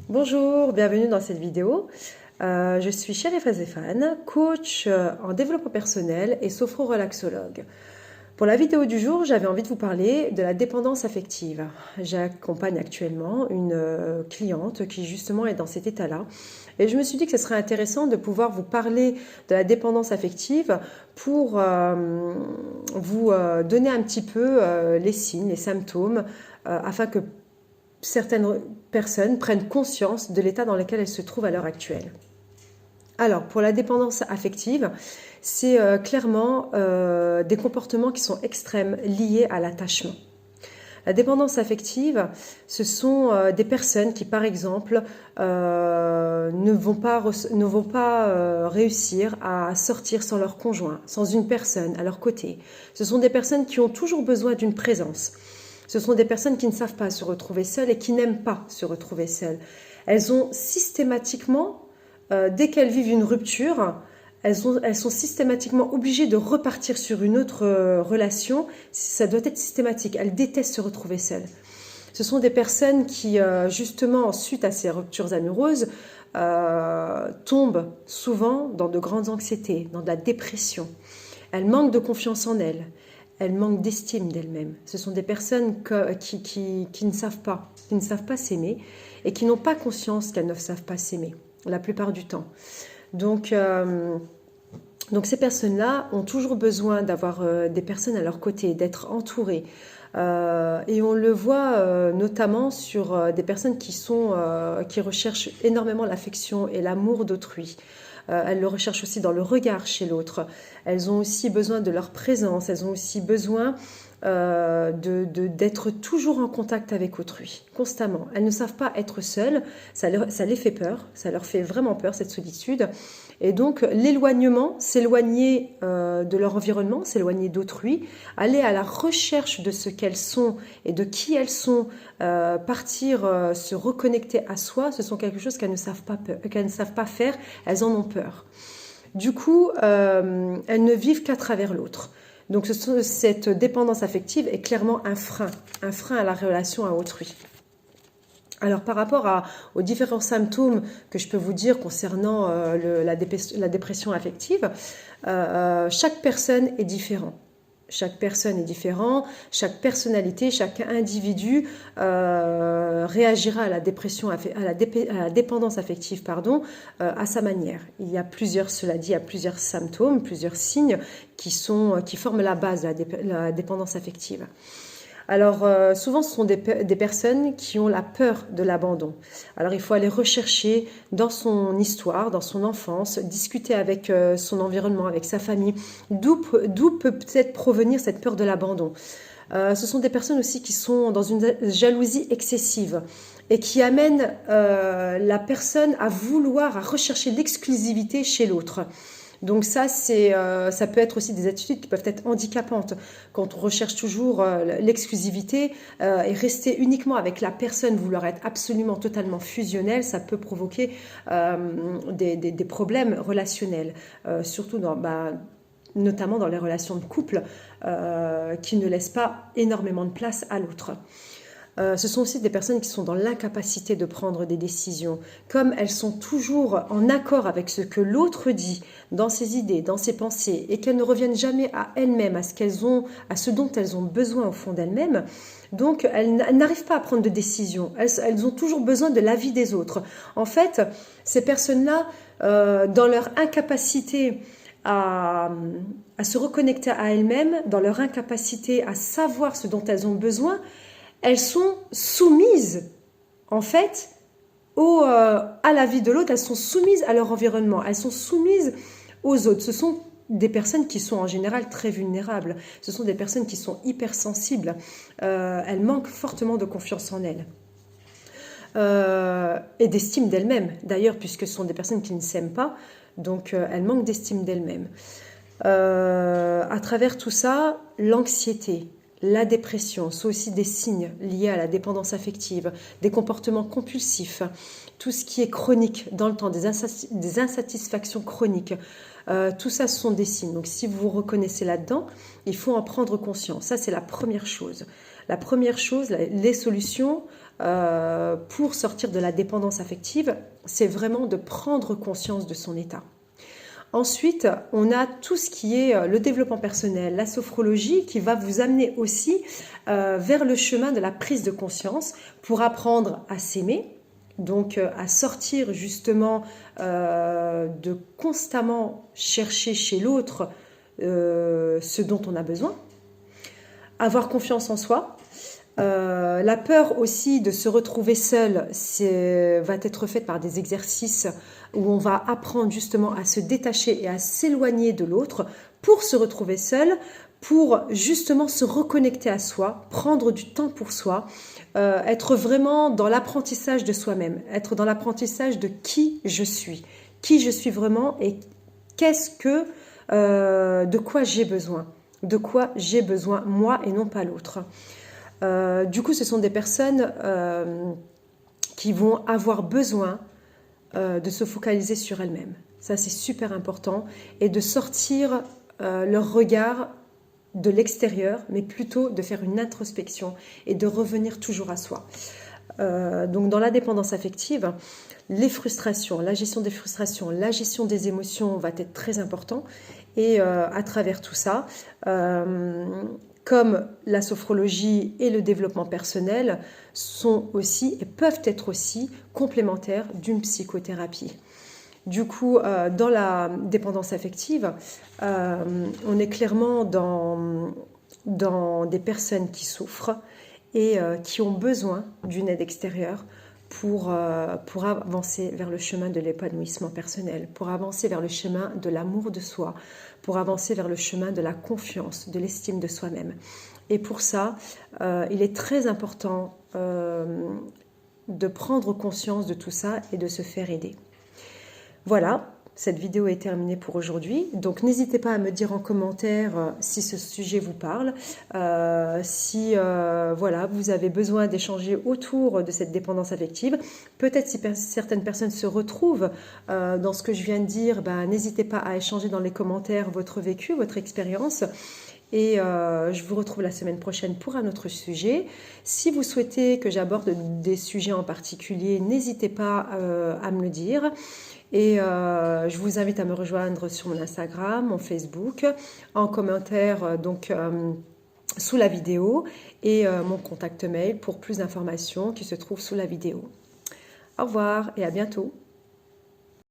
Bonjour, bienvenue dans cette vidéo. Je suis Sherifa Zéphane, coach en développement personnel et sophro-relaxologue. Pour la vidéo du jour, j'avais envie de vous parler de la dépendance affective. J'accompagne actuellement une cliente qui justement est dans cet état-là. Et je me suis dit que ce serait intéressant de pouvoir vous parler de la dépendance affective pour vous donner un petit peu les signes, les symptômes, afin que certaines personnes prennent conscience de l'état dans lequel elles se trouvent à l'heure actuelle. Alors, pour la dépendance affective, c'est clairement des comportements qui sont extrêmes liés à l'attachement. La dépendance affective, ce sont des personnes qui, par exemple, ne vont pas réussir à sortir sans leur conjoint, sans une personne à leur côté. Ce sont des personnes qui ont toujours besoin d'une présence. Ce sont des personnes qui ne savent pas se retrouver seules et qui n'aiment pas se retrouver seules. Elles ont systématiquement, dès qu'elles vivent une rupture, elles sont systématiquement obligées de repartir sur une autre relation. Ça doit être systématique. Elles détestent se retrouver seules. Ce sont des personnes qui, justement, suite à ces ruptures amoureuses, tombent souvent dans de grandes anxiétés, dans de la dépression. Elles manquent de confiance en elles. Elles manquent d'estime d'elles-mêmes. Ce sont des personnes qui ne savent pas s'aimer et qui n'ont pas conscience qu'elles ne savent pas s'aimer, la plupart du temps. Donc ces personnes-là ont toujours besoin d'avoir des personnes à leur côté, d'être entourées. Et on le voit notamment sur des personnes qui recherchent énormément l'affection et l'amour d'autrui. Elles le recherchent aussi dans le regard chez l'autre. Elles ont aussi besoin de leur présence. Elles ont aussi besoin d'être toujours en contact avec autrui, constamment. Elles ne savent pas être seules. Ça les fait peur. Ça leur fait vraiment peur, cette solitude. Et donc, l'éloignement, s'éloigner de leur environnement, s'éloigner d'autrui, aller à la recherche de ce qu'elles sont et de qui elles sont, partir se reconnecter à soi, ce sont quelque chose qu'elles ne savent pas faire, elles en ont peur. Du coup, elles ne vivent qu'à travers l'autre. Donc, cette dépendance affective est clairement un frein à la relation à autrui. Alors par rapport aux différents symptômes que je peux vous dire concernant la dépression affective, chaque personne est différente. Chaque personne est différente, chaque personnalité, chaque individu réagira à la dépendance affective, à sa manière. Cela dit, il y a plusieurs symptômes, plusieurs signes qui forment la base de la dépendance affective. Alors, souvent, ce sont des personnes qui ont la peur de l'abandon. Alors, il faut aller rechercher dans son histoire, dans son enfance, discuter avec son environnement, avec sa famille, d'où peut peut-être provenir cette peur de l'abandon. Ce sont des personnes aussi qui sont dans une jalousie excessive et qui amènent la personne à rechercher l'exclusivité chez l'autre. Donc ça peut être aussi des attitudes qui peuvent être handicapantes. Quand on recherche toujours l'exclusivité et rester uniquement avec la personne, vouloir être absolument totalement fusionnel, ça peut provoquer des problèmes relationnels, surtout notamment dans les relations de couple qui ne laissent pas énormément de place à l'autre. Ce sont aussi des personnes qui sont dans l'incapacité de prendre des décisions. Comme elles sont toujours en accord avec ce que l'autre dit, dans ses idées, dans ses pensées, et qu'elles ne reviennent jamais à elles-mêmes, à ce dont elles ont besoin au fond d'elles-mêmes, donc elles n'arrivent pas à prendre de décisions. Elles ont toujours besoin de l'avis des autres. En fait, ces personnes-là, dans leur incapacité à se reconnecter à elles-mêmes, dans leur incapacité à savoir ce dont elles ont besoin, elles sont soumises, en fait, à la vie de l'autre, elles sont soumises à leur environnement, elles sont soumises aux autres. Ce sont des personnes qui sont en général très vulnérables, ce sont des personnes qui sont hypersensibles, elles manquent fortement de confiance en elles. Et d'estime d'elles-mêmes, d'ailleurs, puisque ce sont des personnes qui ne s'aiment pas, donc elles manquent d'estime d'elles-mêmes. À travers tout ça, l'anxiété, la dépression sont aussi des signes liés à la dépendance affective, des comportements compulsifs, tout ce qui est chronique dans le temps, des insatisfactions chroniques. Tout ça, ce sont des signes. Donc, si vous vous reconnaissez là-dedans, il faut en prendre conscience. Ça, c'est la première chose. La première chose, les solutions, pour sortir de la dépendance affective, c'est vraiment de prendre conscience de son état. Ensuite, on a tout ce qui est le développement personnel, la sophrologie qui va vous amener aussi vers le chemin de la prise de conscience pour apprendre à s'aimer, donc à sortir justement de constamment chercher chez l'autre ce dont on a besoin, avoir confiance en soi. La peur aussi de se retrouver seul va être faite par des exercices où on va apprendre justement à se détacher et à s'éloigner de l'autre pour se retrouver seul, pour justement se reconnecter à soi, prendre du temps pour soi, être vraiment dans l'apprentissage de soi-même, être dans l'apprentissage de qui je suis vraiment et de quoi j'ai besoin moi et non pas l'autre. Du coup, ce sont des personnes qui vont avoir besoin de se focaliser sur elles-mêmes. Ça, c'est super important. Et de sortir leur regard de l'extérieur, mais plutôt de faire une introspection et de revenir toujours à soi. Donc, dans la dépendance affective, les frustrations, la gestion des frustrations, la gestion des émotions va être très important. Et à travers tout ça, comme la sophrologie et le développement personnel sont aussi et peuvent être aussi complémentaires d'une psychothérapie. Du coup, dans la dépendance affective, on est clairement dans des personnes qui souffrent et qui ont besoin d'une aide extérieure pour avancer vers le chemin de l'épanouissement personnel, pour avancer vers le chemin de l'amour de soi, pour avancer vers le chemin de la confiance, de l'estime de soi-même. Et pour ça, il est très important de prendre conscience de tout ça et de se faire aider. Voilà, cette vidéo est terminée pour aujourd'hui. Donc n'hésitez pas à me dire en commentaire si ce sujet vous parle, si voilà, vous avez besoin d'échanger autour de cette dépendance affective. Peut-être si certaines personnes se retrouvent dans ce que je viens de dire, n'hésitez pas à échanger dans les commentaires votre vécu, votre expérience. Et je vous retrouve la semaine prochaine pour un autre sujet. Si vous souhaitez que j'aborde des sujets en particulier, n'hésitez pas à me le dire. Et je vous invite à me rejoindre sur mon Instagram, mon Facebook, en commentaire sous la vidéo et mon contact mail pour plus d'informations qui se trouvent sous la vidéo. Au revoir et à bientôt.